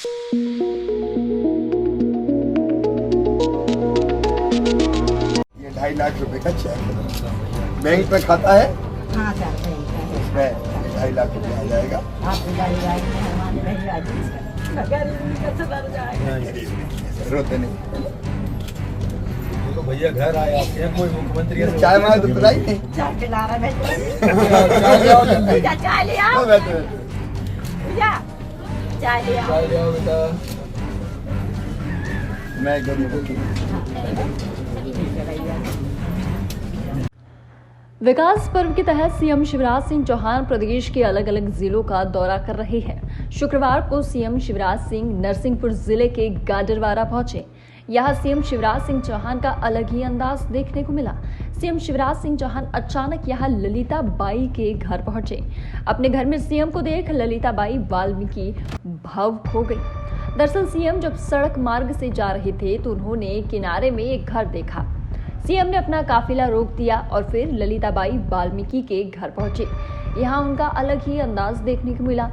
ये 2.5 लाख रुपए का चेक है। बैंक में खाता है? हाँ सर, बैंक है। उसमें 2.5 लाख रुपए आ जाएगा। आपकी गाड़ी मेहरबानी भेजवा दीजिए। गरीब कैसे डर जाएगा। रोते नहीं। तो भैया घर आए आपके कोई मुख्यमंत्री है? चाय मार तो पिलाई नहीं। चाय पिला रहा चाय ले आओ जल्दी। भैया, चाय ले आओ हाँ, बैठो। भैया, चाय ले आओ। चाय ले आओ बेटा। मैं गरीबों की विकास पर्व के तहत सीएम शिवराज सिंह चौहान प्रदेश के अलग अलग जिलों का दौरा कर रहे हैं। शुक्रवार को सीएम शिवराज सिंह नरसिंहपुर जिले के गाडरवारा पहुंचे। यहां सीएम शिवराज सिंह चौहान का अलग ही अंदाज देखने को मिला। सीएम शिवराज सिंह चौहान अचानक यहां ललिता बाई के घर पहुंचे। अपने घर में सीएम को देख ललिता बाई वाल्मीकि भावुक हो गई। दरअसल सीएम जब सड़क मार्ग से जा रहे थे तो उन्होंने किनारे में एक घर देखा। सीएम ने अपना काफिला रोक दिया और फिर ललिताबाई वाल्मीकि के घर पहुंचे। यहां उनका अलग ही अंदाज देखने को मिला।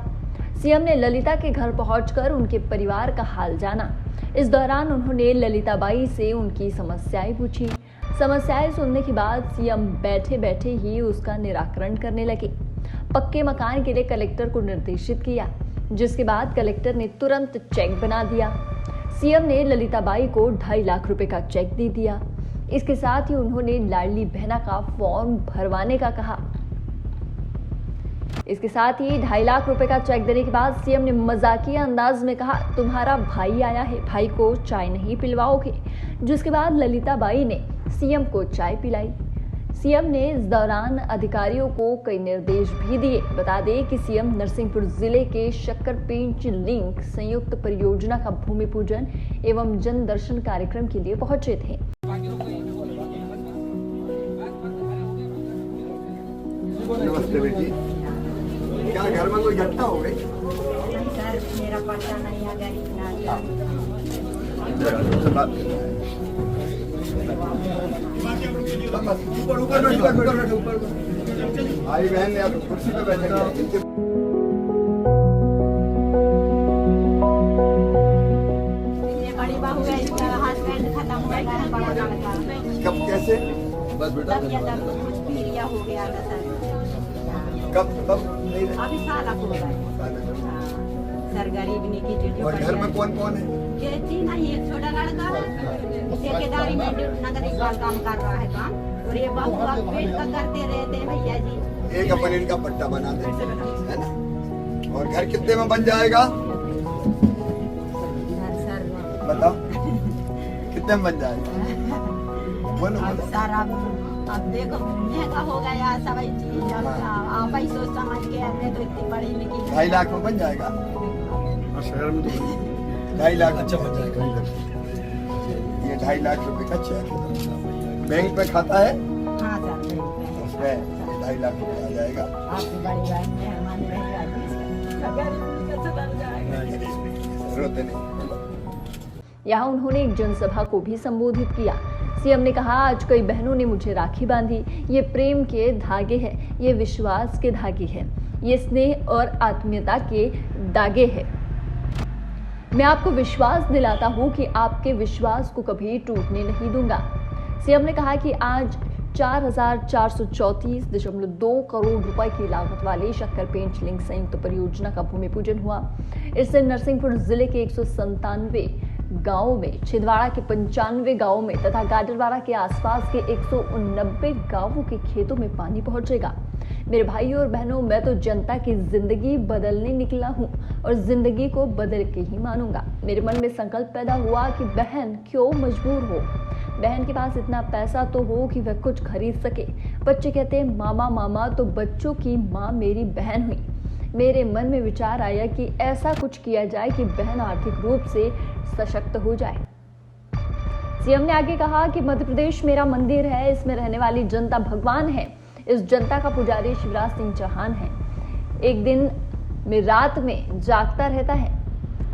सीएम ने ललिता के घर पहुंचकर उनके परिवार का हाल जाना। इस दौरान उन्होंने ललिताबाई से उनकी समस्याएं पूछी। समस्याएं सुनने के बाद सीएम बैठे बैठे ही उसका निराकरण करने लगे। पक्के मकान के लिए कलेक्टर को निर्देशित किया, जिसके बाद कलेक्टर ने तुरंत चेक बना दिया। सीएम ने ललिताबाई को 2.5 लाख रुपए का चेक दे दिया। इसके साथ ही उन्होंने लाडली बहना का फॉर्म भरवाने का कहा। इसके साथ ही 2.5 लाख रुपए का चेक देने के बाद सीएम ने मजाकिया अंदाज में कहा, तुम्हारा भाई आया है, भाई को चाय नहीं पिलवाओगे? जिसके बाद ललिताबाई ने सीएम को चाय पिलाई। सीएम ने इस दौरान अधिकारियों को कई निर्देश भी दिए। बता दें कि सीएम नरसिंहपुर जिले के शक्करपेंच लिंक संयुक्त परियोजना का भूमि पूजन एवं जन दर्शन कार्यक्रम के लिए पहुंचे थे। नमस्ते बेटी। क्या घर में कोई घटना हो गई? नहीं सर, मेरा पर्चा नहीं आ गया। भाई बहन या तो कुर्सी पे बैठेंगे। ये बड़ी बहू है, इसका हस्बैंड खत्म हो गया है, बड़ा लड़का। कब कैसे? बस बेटा तब ये दर्द कुछ पीलिया हो गया था सर। कब नहीं रहे? अभी साल हो गए। सर गरीब नहीं की ड्यूटी और घर में कौन कौन है? ये तीन है, एक छोटा लड़का ठेकेदारी में नगर इकबाल काम कर रहा है काम, और ये बहू अब पेट का करते रहते हैं भैया जी। एक अपन इनका पट्टा बना दे, है ना? और घर कितने में बन जाएगा? सर बताओ कितने में बन जाएगा? बोलो अब बोलो। सर अब देखो महंगा हो गया सब चीज। अब आप ही सोच समझ के हमने तो इतनी पढ़ी लिखी 2.5 लाख में बन जाएगा। शहर में तो 2.5 लाख अच्छा बन जाएगा। ये 2.5 लाख रुपए का चेक है। बैंक में खाता है? हाँ सर, बैंक में। उसमें 2.5 लाख रुपए आ जाएगा। आपकी बड़ी बहन मेहरबानी भेजवा दीजिए। गरीब कैसे डर जाएगा। रोते नहीं। यहाँ उन्होंने एक जनसभा को भी संबोधित किया। सीएम ने कहा, आज कई बहनों ने मुझे राखी बांधी। ये प्रेम के धागे हैं, ये विश्वास के धागे हैं, ये स्नेह और आत्मीयता के धागे हैं। मैं आपको विश्वास दिलाता हूं कि आपके विश्वास को कभी टूटने नहीं दूंगा। सीएम ने कहा कि आज 4,434.2 करोड़ रुपए की लागत वाली शक्करपेंच लिंक संयुक्त परियोजना का भूमि पूजन हुआ। इससे नरसिंहपुर जिले के 197 गांवों में, छिंदवाड़ा के 95 गांवों में तथा गाडरवारा के आसपास के 189 गांवों के खेतों में पानी पहुंचेगा। मेरे भाइयों और बहनों, मैं तो जनता की जिंदगी बदलने निकला हूं और जिंदगी को बदल के ही मानूंगा। मेरे मन में संकल्प पैदा हुआ कि बहन क्यों मजबूर हो, बहन के पास इतना पैसा तो हो कि वह कुछ खरीद सके। बच्चे कहते हैं मामा मामा, तो बच्चों की माँ मेरी बहन हुई। मेरे मन में विचार आया कि ऐसा कुछ किया जाए कि बहन आर्थिक रूप से सशक्त हो जाए। सीएम ने आगे कहा कि मध्य प्रदेश मेरा मंदिर है, इसमें रहने वाली जनता भगवान है। इस जनता का पुजारी शिवराज सिंह चौहान है। एक दिन में रात में जागता रहता है।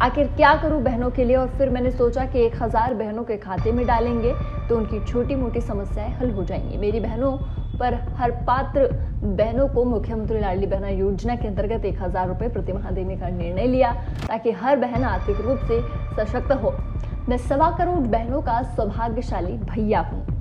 आखिर क्या करूं बहनों के लिए? और फिर मैंने सोचा कि 1000 बहनों के खाते में डालेंगे तो उनकी छोटी मोटी समस्याएं हल हो जाएंगी। मेरी बहनों पर हर पात्र बहनों को मुख्यमंत्री लाडली बहना योजना के अंतर्गत 1000 रुपए प्रति माह देने का निर्णय लिया ताकि हर बहन आर्थिक रूप से सशक्त हो। मैं 1.25 करोड़ बहनों का सौभाग्यशाली भैया हूँ।